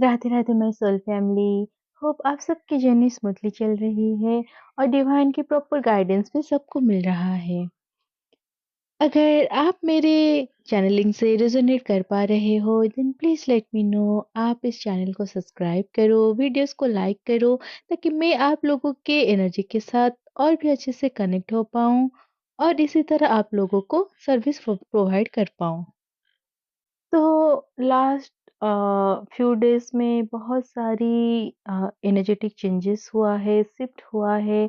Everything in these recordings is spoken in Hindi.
Radhe Radhe my soul family. Hope आप सबकी जर्नी स्मूथली चल रही है और डिवाइन की प्रॉपर गाइडेंस भी सबको मिल रहा है। अगर आप मेरे चैनलिंग से रेजोनेट कर पा रहे हो then please let me know. आप इस चैनल को सब्सक्राइब करो, वीडियोस को लाइक करो, ताकि मैं आप लोगों के एनर्जी के साथ और भी अच्छे से कनेक्ट हो पाऊँ और इसी तरह आप लोगों को सर्विस प्रोवाइड कर पाऊँ। तो लास्ट फ्यू डेज़ में बहुत सारी एनर्जेटिक चेंजेस हुआ है, शिफ्ट हुआ है।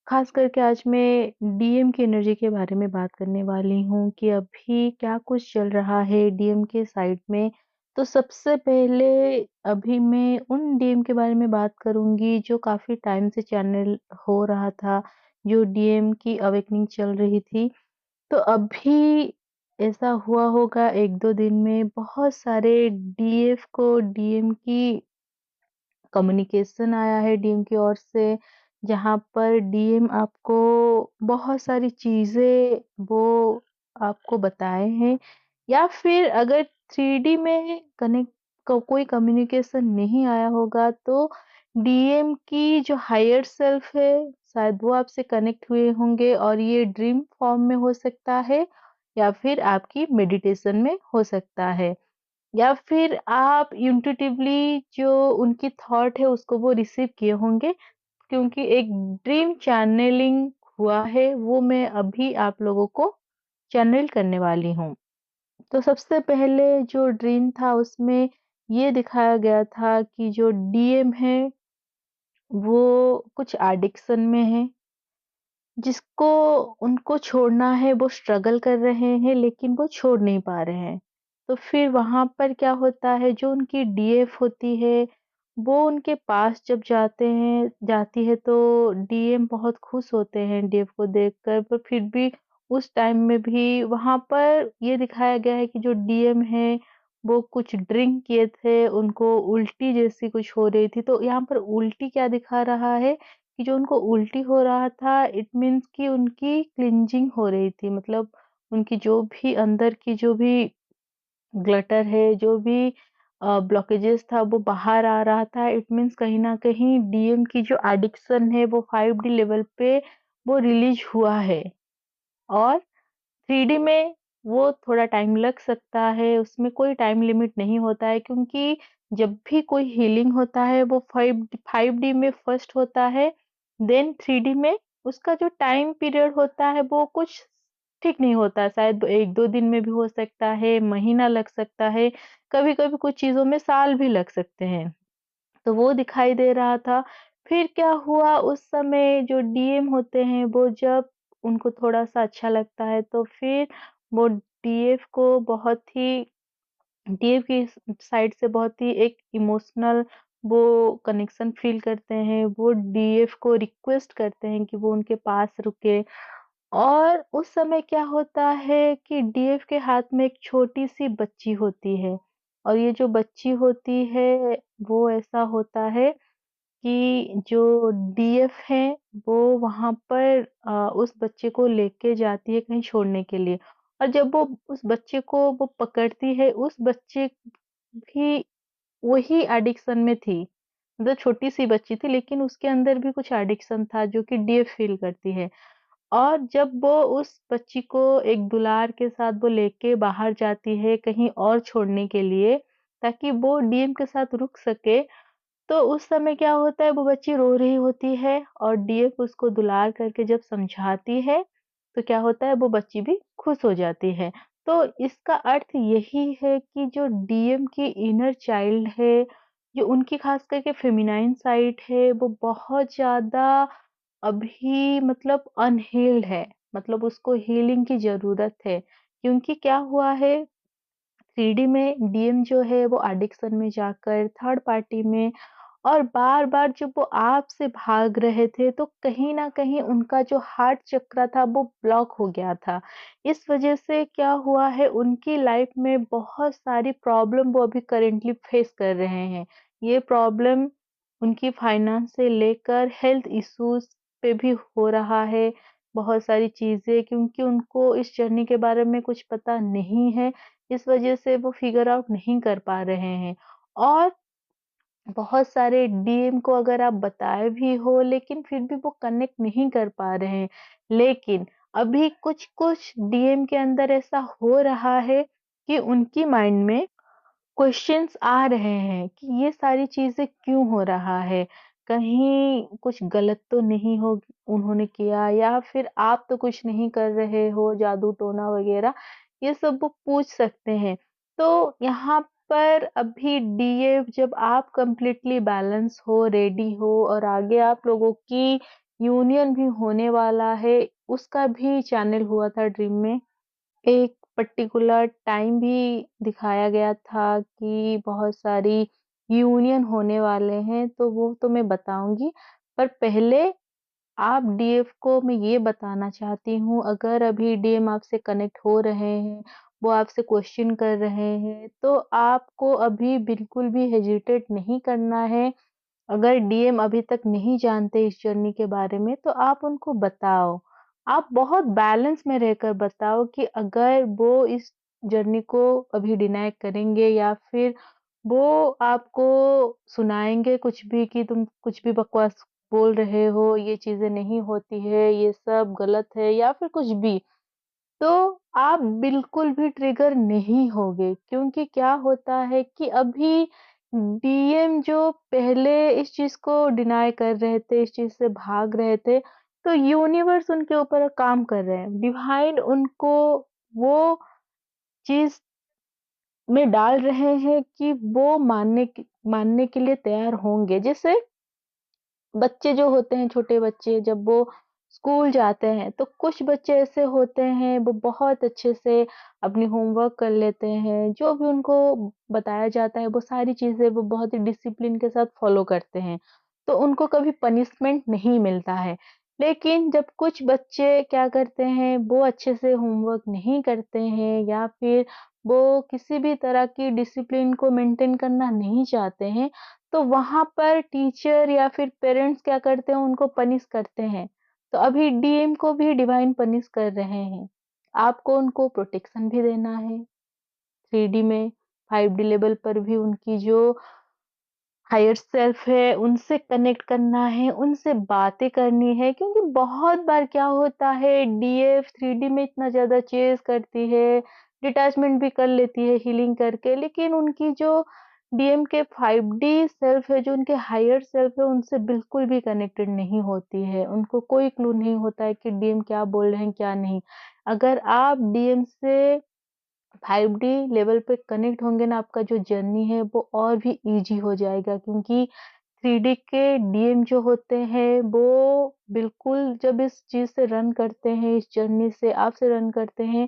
ख़ास करके आज मैं डीएम की एनर्जी के बारे में बात करने वाली हूँ कि अभी क्या कुछ चल रहा है डीएम के साइड में। तो सबसे पहले अभी मैं उन डीएम के बारे में बात करूँगी जो काफ़ी टाइम से चैनल हो रहा था, जो डीएम की अवेकनिंग चल रही थी। तो अभी ऐसा हुआ होगा 1-2 दिन में बहुत सारे डीएफ को डीएम की कम्युनिकेशन आया है डीएम की ओर से, जहाँ पर डीएम आपको बहुत सारी चीज़ें वो आपको बताए हैं। या फिर अगर 3D में कनेक्ट कोई कम्युनिकेशन नहीं आया होगा तो डीएम की जो हायर सेल्फ है शायद वो आपसे कनेक्ट हुए होंगे और ये ड्रीम फॉर्म में हो सकता है या फिर आपकी मेडिटेशन में हो सकता है। या फिर आप इंट्यूटिवली जो उनकी थॉट है उसको वो रिसीव किए होंगे, क्योंकि एक ड्रीम चैनलिंग हुआ है वो मैं अभी आप लोगों को चैनल करने वाली हूँ। तो सबसे पहले जो ड्रीम था उसमें ये दिखाया गया था कि जो डीएम है वो कुछ एडिक्शन में है, जिसको उनको छोड़ना है, वो स्ट्रगल कर रहे हैं लेकिन वो छोड़ नहीं पा रहे हैं। तो फिर वहाँ पर क्या होता है, जो उनकी डीएफ होती है, वो उनके पास जब जाती है तो डीएम बहुत खुश होते हैं डीएफ को देखकर, पर फिर भी उस टाइम में भी वहाँ पर ये दिखाया गया है कि जो डीएम है, वो कुछ ड्रिंक किए थे, उनको उल्टी जैसी कुछ हो रही थी। तो यहाँ पर उल्टी क्या दिखा रहा है कि जो उनको उल्टी हो रहा था, इट मीन्स कि उनकी क्लींजिंग हो रही थी। मतलब उनकी जो भी अंदर की जो भी ग्लटर है, जो भी ब्लॉकेजेस था वो बाहर आ रहा था। इट मीन्स कहीं न कहीं डीएम की जो एडिक्शन है वो 5D लेवल पे वो रिलीज़ हुआ है। और 3D में वो थोड़ा टाइम लग सकता है, उसमें कोई टाइम लिमिट नहीं होता है, क्योंकि जब भी कोई हीलिंग होता है वो 5D में फर्स्ट होता है, देन 3D में उसका जो टाइम पीरियड होता है वो कुछ ठीक नहीं होता है, शायद 1-2 दिन में भी हो सकता है, महीना लग सकता है, कभी-कभी कुछ चीज़ों में साल भी लग सकते हैं। तो वो दिखाई दे रहा था। फिर क्या हुआ, उस समय जो डीएम होते हैं वो जब उनको थोड़ा-सा अच्छा लगता है तो फिर वो डीएफ को बहुत ही डीएफ की साइड से बहुत ही एक इमोशनल वो कनेक्शन फ़ील करते हैं। वो डीएफ को रिक्वेस्ट करते हैं कि वो उनके पास रुके। और उस समय क्या होता है कि डीएफ के हाथ में एक छोटी-सी बच्ची होती है और ये जो बच्ची होती है वो ऐसा होता है कि जो डीएफ है वो वहाँ पर उस बच्चे को लेके जाती है कहीं छोड़ने के लिए। और जब वो उस बच्चे को वो पकड़ती है, उस बच्चे भी वही एडिक्शन में थी। मतलब छोटी-सी बच्ची थी लेकिन उसके अंदर भी कुछ एडिक्शन था जो कि डीएफ फ़ील करती है। और जब वो उस बच्ची को एक दुलार के साथ वो लेके बाहर जाती है कहीं और छोड़ने के लिए, ताकि वो डीएम के साथ रुक सके, तो उस समय क्या होता है, वो बच्ची रो रही होती है और डीएफ उसको दुलार करके जब समझाती है, तो क्या होता है, वो बच्ची भी खुश हो जाती है। तो इसका अर्थ यही है कि जो डीएम की इनर चाइल्ड है, जो उनकी खास करके फेमिनाइन साइड है, वो बहुत ज़्यादा अभी मतलब अनहील्ड है। मतलब उसको हीलिंग की ज़रूरत है। क्योंकि क्या हुआ है, 3D में डीएम जो है वो एडिक्शन में जाकर थर्ड पार्टी में और बार-बार जब वो आपसे भाग रहे थे, तो कहीं न कहीं उनका जो हार्ट चक्र था वो ब्लॉक हो गया था। इस वज़ह से क्या हुआ है, उनकी लाइफ़ में बहुत सारी प्रॉब्लम वो अभी करंटली फेस कर रहे हैं। ये प्रॉब्लम उनकी फाइनेंस से लेकर हेल्थ इश्यूज़ पे भी हो रहा है, बहुत सारी चीज़ें, क्योंकि उनको इस जर्नी के बारे में कुछ पता नहीं है, इस वज़ह से वो फिगर आउट नहीं कर पा रहे हैं। और बहुत सारे डीएम को अगर आप बताए भी हो लेकिन फिर भी वो कनेक्ट नहीं कर पा रहे हैं। लेकिन अभी कुछ-कुछ डीएम के अंदर ऐसा हो रहा है कि उनकी माइंड में क्वेश्चन्स आ रहे हैं कि ये सारी चीज़ें क्यों हो रहा है? कहीं कुछ गलत तो नहीं हो उन्होंने किया या फिर आप तो कुछ नहीं कर रहे हो जादू-टोना वग़ैरह, ये सब वो पूछ सकते हैं। तो यहाँ पर अभी डीए जब आप कंप्लीटली बैलेंस हो, रेडी हो और आगे आप लोगों की यूनियन भी होने वाला है, उसका भी चैनल हुआ था ड्रीम में। एक पर्टिकुलर टाइम भी दिखाया गया था कि बहुत सारी यूनियन होने वाले हैं, तो वो तो मैं बताऊँगी। पर पहले आप डीएफ को मैं ये बताना चाहती हूँ, अगर अभी डीएम आपसे कनेक्ट हो रहे हैं, वो आपसे क्वेश्चन कर रहे हैं, तो आपको अभी बिल्कुल भी हेजिटेट नहीं करना है। अगर डीएम अभी तक नहीं जानते इस जर्नी के बारे में तो आप उनको बताओ। आप बहुत बैलेंस में रहकर बताओ कि अगर वो इस जर्नी को अभी डिनाय करेंगे या फिर वो आपको सुनाएँगे कुछ भी कि तुम कुछ भी बकवास बोल रहे हो, ये चीज़ें नहीं होती है, ये सब गलत है या फिर कुछ भी। तो आप बिल्कुल भी ट्रिगर नहीं होगे क्योंकि क्या होता है कि अभी डीएम जो पहले इस चीज़ को डिनाय कर रहे थे, इस चीज़ से भाग रहे थे, तो यूनिवर्स उनके ऊपर काम कर रहे हैं। डिवाइन उनको वो चीज़ में डाल रहे हैं कि वो मानने के लिए तैयार होंगे। जैसे बच्चे जो होते हैं, छोटे बच्चे जब वो स्कूल जाते हैं, तो कुछ बच्चे ऐसे होते हैं, वो बहुत अच्छे से अपनी होमवर्क कर लेते हैं, जो भी उनको बताया जाता है, वो सारी चीज़ें वो बहुत ही डिसिप्लिन के साथ फ़ॉलो करते हैं, तो उनको कभी पनिशमेंट नहीं मिलता है। लेकिन जब कुछ बच्चे क्या करते हैं, वो अच्छे से होमवर्क नहीं करते हैं या फिर वो किसी भी तरह की डिसिप्लिन को मेंटेन करना नहीं चाहते हैं, तो वहाँ पर टीचर या फिर पेरेंट्स क्या करते हैं उनको पनिश करते हैं। तो अभी डीएम को भी डिवाइन पनिश कर रहे हैं। आपको उनको प्रोटेक्शन भी देना है, 3D में 5D लेवल पर भी उनकी जो हायर सेल्फ है, उनसे कनेक्ट करना है, उनसे बातें करनी है क्योंकि बहुत बार क्या होता है डीएफ 3D में इतना ज़्यादा चेज़ करती है, डिटैचमेंट भी कर लेती है हीलिंग करके, लेकिन उनकी जो डीएम के 5D सेल्फ है, जो उनके हायर सेल्फ है, उनसे बिल्कुल भी कनेक्टेड नहीं होती है। उनको कोई क्लू नहीं होता है कि डीएम क्या बोल रहे हैं, क्या नहीं। अगर आप डीएम से 5D लेवल पे कनेक्ट होंगे ना आपका जो जर्नी है वो और भी ईज़ी हो जाएगा क्योंकि 3D के डीएम जो होते हैं वो बिल्कुल जब इस चीज़ से रन करते हैं, इस जर्नी से आपसे रन करते हैं,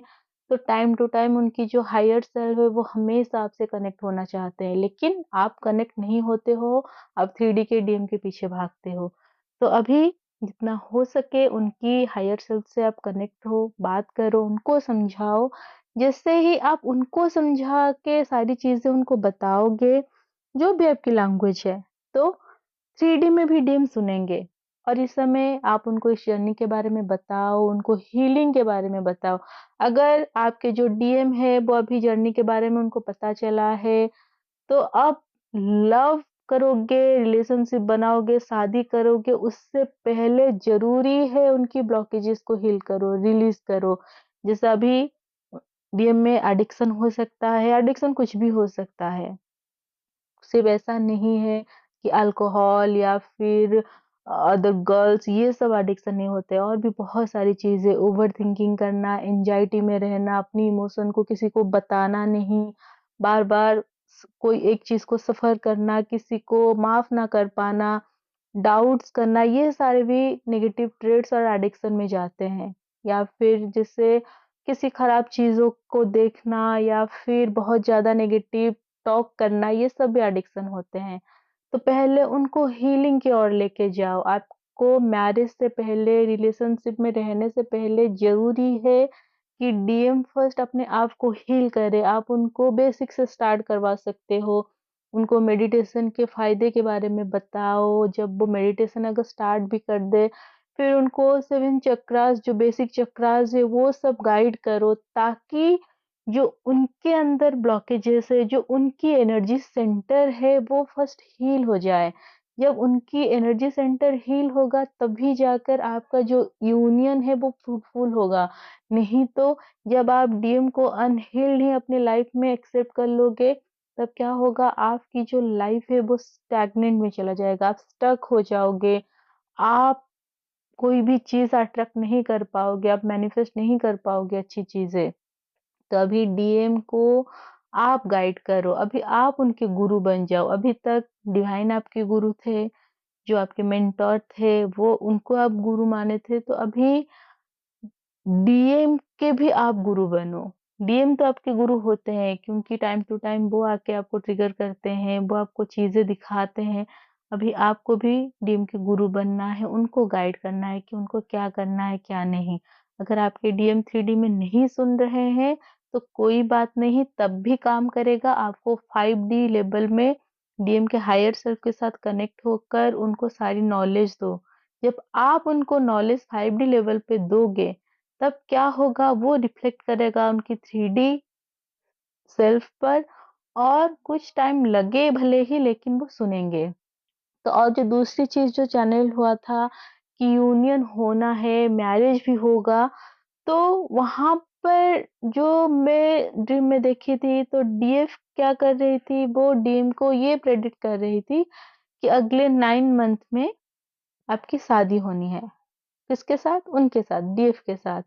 तो टाइम टू टाइम उनकी जो हायर सेल्फ है वो हमेशा आपसे कनेक्ट होना चाहते हैं। लेकिन आप कनेक्ट नहीं होते हो, आप 3D के डीएम के पीछे भागते हो। तो अभी जितना हो सके उनकी हायर सेल्फ से आप कनेक्ट हो, बात करो, उनको समझाओ। जैसे ही आप उनको समझा के सारी चीज़ें उनको बताओगे, जो भी आपकी लैंग्वेज है, तो 3D में भी डीम सुनेंगे और इस समय आप उनको इस जर्नी के बारे में बताओ, उनको हीलिंग के बारे में बताओ। अगर आपके जो डीएम है वो अभी जर्नी के बारे में उनको पता चला है, तो आप लव करोगे, रिलेशनशिप बनाओगे, शादी करोगे, उससे पहले ज़रूरी है उनकी ब्लॉकेजेस को हील करो, रिलीज़ करो। जैसे अभी डीएम में एडिक्शन हो सकता है, एडिक्शन कुछ भी हो सकता है। सिर्फ ऐसा नहीं है कि अल्कोहल या फिर अदर गर्ल्स ये सब एडिक्शन नहीं होते और भी बहुत सारी चीज़ें ओवरथिंकिंग करना, एंग्जायटी में रहना, अपनी इमोशन को किसी को बताना नहीं, बार-बार कोई एक चीज़ को सफ़र करना, किसी को माफ़ ना कर पाना, डाउट्स करना, ये सारे भी नेगेटिव ट्रेट्स और एडिक्शन में जाते हैं। या फिर जैसे किसी खराब चीज़ों को देखना या फिर बहुत ज़्यादा नेगेटिव टॉक करना, ये सब भी एडिक्शन होते हैं। तो पहले उनको हीलिंग की ओर लेके जाओ। आपको मैरिज से पहले, रिलेशनशिप में रहने से पहले ज़रूरी है कि डीएम फर्स्ट अपने आप को हील करे। आप उनको बेसिक से स्टार्ट करवा सकते हो। उनको मेडिटेशन के फ़ायदे के बारे में बताओ। जब वो मेडिटेशन अगर स्टार्ट भी कर दे, फिर उनको 7 चक्रास जो बेसिक चक्रास है वो सब गाइड करो ताकि जो उनके अंदर ब्लॉकेजेस है, जो उनकी एनर्जी सेंटर है वो फर्स्ट हील हो जाए। जब उनकी एनर्जी सेंटर हील होगा तभी जाकर आपका जो यूनियन है वो फ्रूटफुल होगा। नहीं तो जब आप डीएम को अनहील्ड ही अपनी लाइफ में एक्सेप्ट कर लोगे, तब क्या होगा, आपकी जो लाइफ है वो स्टैग्नेंट में चला जाएगा, आप स्टक हो जाओगे, आप कोई भी चीज़ अट्रैक्ट नहीं कर पाओगे, आप मैनिफेस्ट नहीं कर पाओगे अच्छी चीज़ें। तो अभी डीएम को आप गाइड करो, अभी आप उनके गुरु बन जाओ। अभी तक डिवाइन आपके गुरु थे, जो आपके मेंटर थे, वो उनको आप गुरु माने थे, तो अभी डीएम के भी आप गुरु बनो। डीएम तो आपके गुरु होते हैं क्योंकि टाइम टू टाइम वो आके आपको ट्रिगर करते हैं, वो आपको चीज़ें दिखाते हैं। अभी आपको भी डीएम के गुरु बनना है, उनको गाइड करना है कि उनको क्या करना है, क्या नहीं। अगर आपके डीएम 3D में नहीं सुन रहे हैं, तो कोई बात नहीं, तब भी काम करेगा। आपको 5D लेवल में डीएम के हायर सेल्फ के साथ कनेक्ट होकर उनको सारी नॉलेज दो। जब आप उनको नॉलेज 5D लेवल पे दोगे, तब क्या होगा, वो रिफ्लेक्ट करेगा उनकी 3D सेल्फ पर, और कुछ टाइम लगे भले ही, लेकिन वो सुनेंगे। तो और जो दूसरी चीज़ जो चैनल हुआ था कि यूनियन होना है, मैरिज भी होगा, तो वहाँ पर जो मैं ड्रीम में देखी थी, तो डीएफ क्या कर रही थी, वो डीएम को ये प्रेडिक्ट कर रही थी कि अगले 9 मंथ में आपकी शादी होनी है। किसके साथ? उनके साथ, डीएफ के साथ।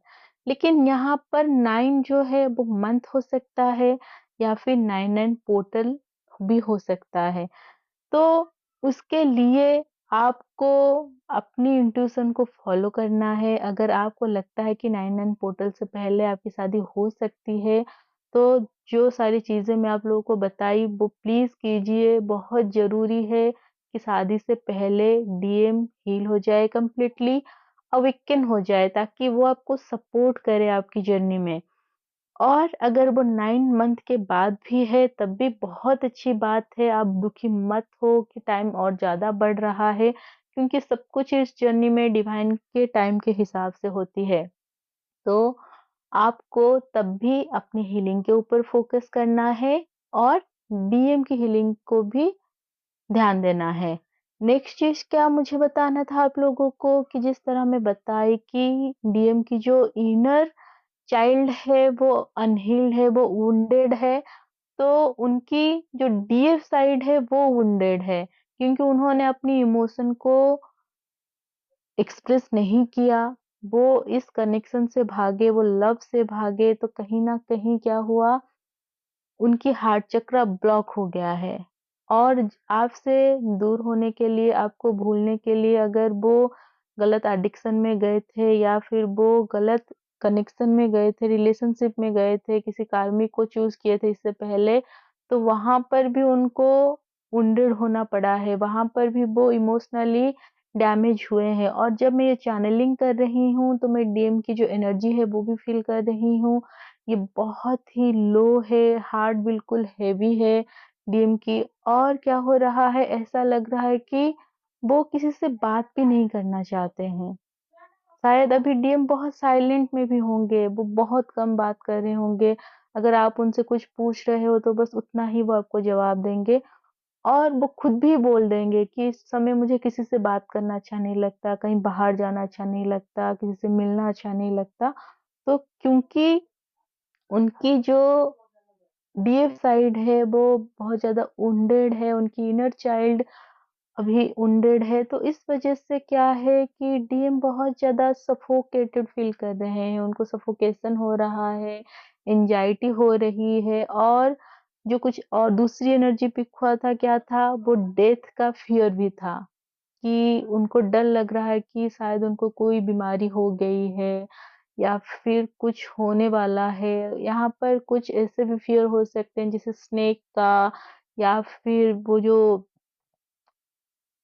लेकिन यहाँ पर 9 जो है वो मंथ हो सकता है या फिर 99 पोर्टल भी हो सकता है। तो उसके लिए आपको अपनी इंट्यूशन को फॉलो करना है। अगर आपको लगता है कि 99 पोर्टल से पहले आपकी शादी हो सकती है, तो जो सारी चीज़ें मैं आप लोगों को बताई वो प्लीज़ कीजिए। बहुत ज़रूरी है कि शादी से पहले डीएम हील हो जाए कंप्लीटली, अवेकन हो जाए, ताकि वो आपको सपोर्ट करे आपकी जर्नी में। और अगर वो 9 मंथ के बाद भी है तब भी बहुत अच्छी बात है, आप दुखी मत हो कि टाइम और ज़्यादा बढ़ रहा है, क्योंकि सब कुछ इस जर्नी में डिवाइन के टाइम के हिसाब से होती है। तो आपको तब भी अपनी हीलिंग के ऊपर फोकस करना है और डीएम की हीलिंग को भी ध्यान देना है। नेक्स्ट चीज़ क्या मुझे बताना था आप लोगों को, कि जिस तरह मैं बताई कि डीएम की जो इनर चाइल्ड है वो अनहील्ड है, वो वुंडेड है, तो उनकी जो डीएफ साइड है वो वुंडेड है, क्योंकि उन्होंने अपनी इमोशन को एक्सप्रेस नहीं किया। वो इस कनेक्शन से भागे, वो लव से भागे, तो कहीं न कहीं क्या हुआ, उनकी हार्ट चक्र ब्लॉक हो गया है। और आपसे दूर होने के लिए, आपको भूलने के लिए, अगर वो गलत एडिक्शन में गए थे या फिर वो गलत कनेक्शन में गए थे, रिलेशनशिप में गए थे, किसी कार्मिक को चूज़ किए थे इससे पहले, तो वहाँ पर भी उनको वुंडेड होना पड़ा है, वहाँ पर भी वो इमोशनली डैमेज हुए हैं। और जब मैं ये चैनलिंग कर रही हूँ, तो मैं डीएम की जो एनर्जी है वो भी फ़ील कर रही हूँ। ये बहुत ही लो है, हार्ट बिल्कुल हेवी है डीएम की। और क्या हो रहा है, ऐसा लग रहा है कि वो किसी से बात भी नहीं करना चाहते हैं। शायद अभी डीएम बहुत साइलेंट में भी होंगे, वो बहुत कम बात कर रहे होंगे। अगर आप उनसे कुछ पूछ रहे हो तो बस उतना ही वो आपको जवाब देंगे, और वो खुद भी बोल देंगे कि इस समय मुझे किसी से बात करना अच्छा नहीं लगता, कहीं बाहर जाना अच्छा नहीं लगता, किसी से मिलना अच्छा नहीं लगता। तो क्योंकि उनकी जो डीएफ साइड है वो बहुत ज़्यादा वुंडेड है, उनकी इनर चाइल्ड अभी वुंडेड है, तो इस वज़ह से क्या है कि डीएम बहुत ज़्यादा सफोकेटेड फ़ील कर रहे हैं, उनको सफोकेशन हो रहा है, एंग्ज़ायटी हो रही है। और जो कुछ और दूसरी एनर्जी पिक हुआ था, क्या था, वो डेथ का फ़ियर भी था, कि उनको डर लग रहा है कि शायद उनको कोई बीमारी हो गई है या फिर कुछ होने वाला है। यहाँ पर कुछ ऐसे भी फ़ियर हो सकते हैं जैसे स्नेक का, या फिर वो जो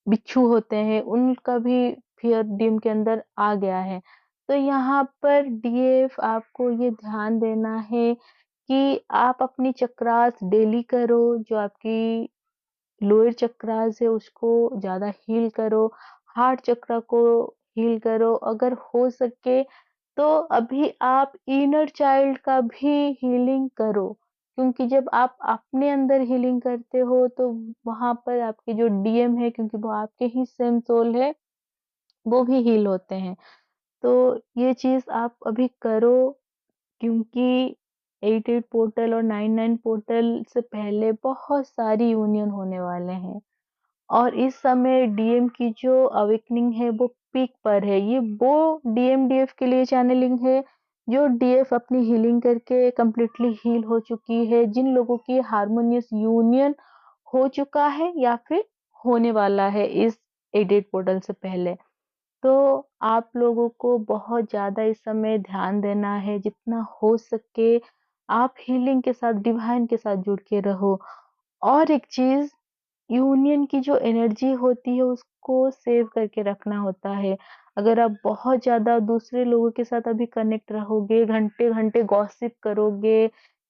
बिच्छू होते हैं, उनका भी फ़ियर डीएम के अंदर आ गया है। तो यहाँ पर डीएफ आपको ये ध्यान देना है कि आप अपनी चक्रास डेली करो, जो आपकी लोअर चक्रास है उसको ज़्यादा हील करो, हार्ट चक्र को हील करो। अगर हो सके तो अभी आप इनर चाइल्ड का भी हीलिंग करो, क्योंकि जब आप अपने अंदर हीलिंग करते हो तो वहाँ पर आपके जो डीएम है, क्योंकि वो आपके ही सेम सोल है, वो भी हील होते हैं। तो ये चीज़ आप अभी करो, क्योंकि 88 पोर्टल और 99 पोर्टल से पहले बहुत सारी यूनियन होने वाले हैं। और इस समय डीएम की जो अवेकनिंग है वो पीक पर है। ये वो डीएम डीएफ के लिए चैनलिंग है जो डीएफ अपनी हीलिंग करके कंप्लीटली हील हो चुकी है, जिन लोगों की हार्मोनियस यूनियन हो चुका है या फिर होने वाला है इस एडिट पोर्टल से पहले। तो आप लोगों को बहुत ज़्यादा इस समय ध्यान देना है, जितना हो सके आप हीलिंग के साथ, डिवाइन के साथ जुड़ के रहो। और एक चीज़, यूनियन की जो एनर्जी होती है उसको सेव करके रखना होता है। अगर आप बहुत ज़्यादा दूसरे लोगों के साथ अभी कनेक्ट रहोगे, घंटे-घंटे गॉसिप करोगे,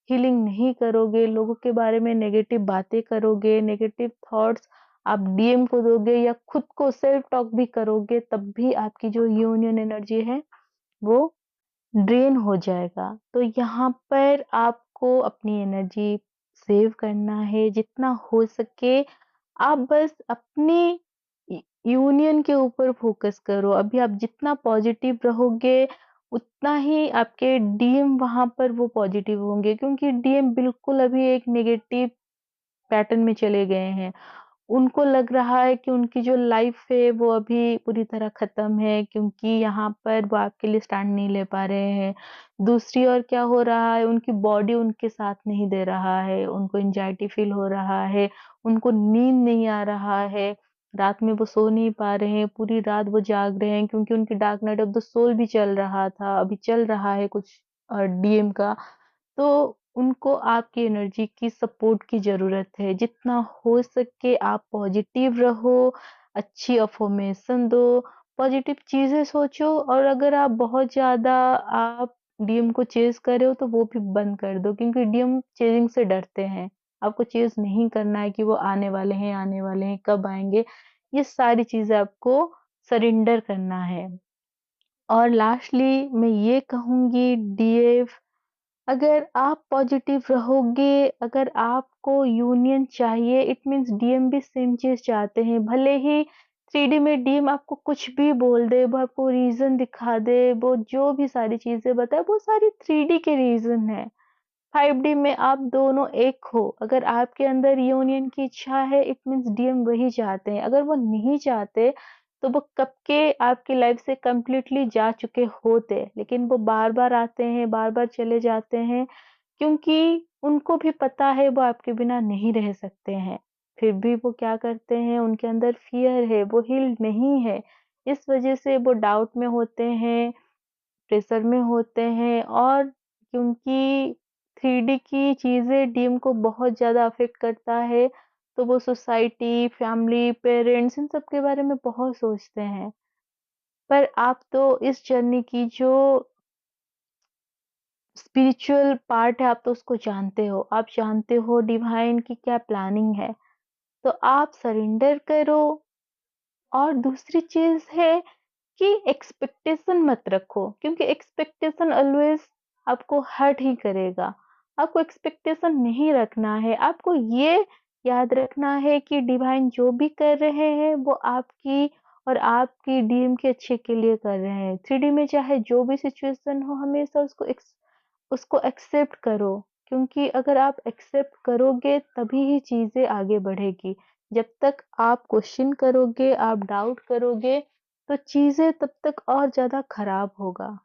हीलिंग नहीं करोगे, लोगों के बारे में नेगेटिव बातें करोगे, नेगेटिव थॉट्स आप डीएम को दोगे या खुद को सेल्फ टॉक भी करोगे, तब भी आपकी जो यूनियन एनर्जी है वो ड्रेन हो जाएगा। तो यहाँ पर आपको अपनी एनर्जी सेव करना है, जितना हो सके आप बस अपनी यूनियन के ऊपर फोकस करो। अभी आप जितना पॉजिटिव रहोगे, उतना ही आपके डीएम वहाँ पर वो पॉजिटिव होंगे, क्योंकि डीएम बिल्कुल अभी एक नेगेटिव पैटर्न में चले गए हैं। उनको लग रहा है कि उनकी जो लाइफ है वो अभी पूरी तरह खत्म है, क्योंकि यहाँ पर वो आपके लिए स्टैंड नहीं ले पा रहे हैं। दूसरी ओर क्या हो रहा है, उनकी बॉडी उनके साथ नहीं दे रहा है, उनको एंजाइटी फील हो रहा है, उनको नींद नहीं आ रहा है, रात में वो सो नहीं पा रहे हैं, पूरी रात वो जाग रहे हैं, क्योंकि उनकी dark night of the soul भी चल रहा था, अभी चल रहा है कुछ डीएम का। तो उनको आपकी एनर्जी की सपोर्ट की ज़रूरत है। जितना हो सके आप पॉजिटिव रहो, अच्छी अफ़र्मेशन दो, पॉजिटिव चीज़ें सोचो, और अगर आप बहुत ज़्यादा आप डीएम को चेज़ कर रहे हो तो वो भी बंद कर दो, क्योंकि डीएम चेज़िंग से डरते हैं। आपको चेज़ नहीं करना है कि वो आने वाले हैं, कब आएँगे? ये सारी चीज़ें आपको सरेंडर करना है। और लास्टली मैं ये कहूँगी, डीएफ, अगर आप पॉजिटिव रहोगे, अगर आपको यूनियन चाहिए, इट मीन्स डीएम भी सेम चीज़ चाहते हैं। भले ही 3D में डीएम आपको कुछ भी बोल दे, वो आपको रीज़न दिखा दे, वो जो भी सारी चीज़ें बताए, वो सारी 3D के रीज़न है। 5D में आप दोनों एक हो। अगर आपके अंदर यूनियन की इच्छा है, इट मीन्स डीएम वही चाहते हैं। अगर वो नहीं चाहते, तो वो कब के आपकी लाइफ से कंप्लीटली जा चुके होते। लेकिन वो बार-बार आते हैं, बार-बार चले जाते हैं, क्योंकि उनको भी पता है वो आपके बिना नहीं रह सकते हैं। फिर भी वो क्या करते हैं, उनके अंदर फ़ियर है, वो हील्ड नहीं है। इस वज़ह से वो डाउट में होते हैं, प्रेशर में होते हैं, और क्योंकि 3D की चीज़ें डीएम को बहुत ज़्यादा अफ़ेक्ट करता है, तो वो सोसाइटी, फैमिली, पेरेंट्स, इन सब के बारे में बहुत सोचते हैं। पर आप तो इस जर्नी की जो स्पिरिचुअल पार्ट है, आप तो उसको जानते हो। आप जानते हो डिवाइन की क्या प्लानिंग है। तो आप सरेंडर करो। और दूसरी चीज़ है कि एक्सपेक्टेशन मत रखो, क्योंकि एक्सपेक्टेशन ऑलवेज आपको हर्ट ही करेगा। आपको एक्सपेक्टेशन नहीं रखना है। आपको ये याद रखना है कि डिवाइन जो भी कर रहे हैं वो आपकी और आपकी डीम के अच्छे के लिए कर रहे हैं। 3D में चाहे जो भी सिचुएशन हो, हमेशा उसको एक्सेप्ट करो, क्योंकि अगर आप एक्सेप्ट करोगे तभी ही चीज़ें आगे बढ़ेगी। जब तक आप क्वेश्चन करोगे, आप डाउट करोगे, तो चीज़ें तब तक और ज़्यादा खराब होगा।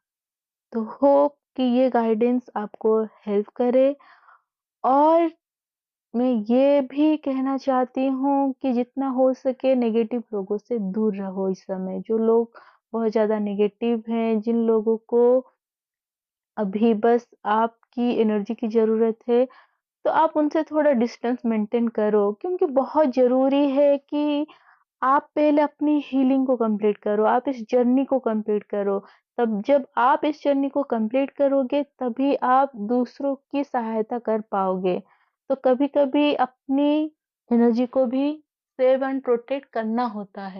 तो होप कि ये गाइडेंस आपको हेल्प करे। और मैं ये भी कहना चाहती हूँ कि जितना हो सके नेगेटिव लोगों से दूर रहो इस समय। जो लोग बहुत ज़्यादा नेगेटिव हैं, जिन लोगों को अभी बस आपकी एनर्जी की ज़रूरत है, तो आप उनसे थोड़ा डिस्टेंस मेंटेन करो, क्योंकि बहुत ज़रूरी है कि आप पहले अपनी हीलिंग को कंप्लीट करो, आप इस जर्नी को कंप्लीट करो। तब जब आप इस जर्नी को कंप्लीट करोगे, तभी आप दूसरों की सहायता कर पाओगे। तो कभी-कभी अपनी एनर्जी को भी सेव एंड प्रोटेक्ट करना होता है।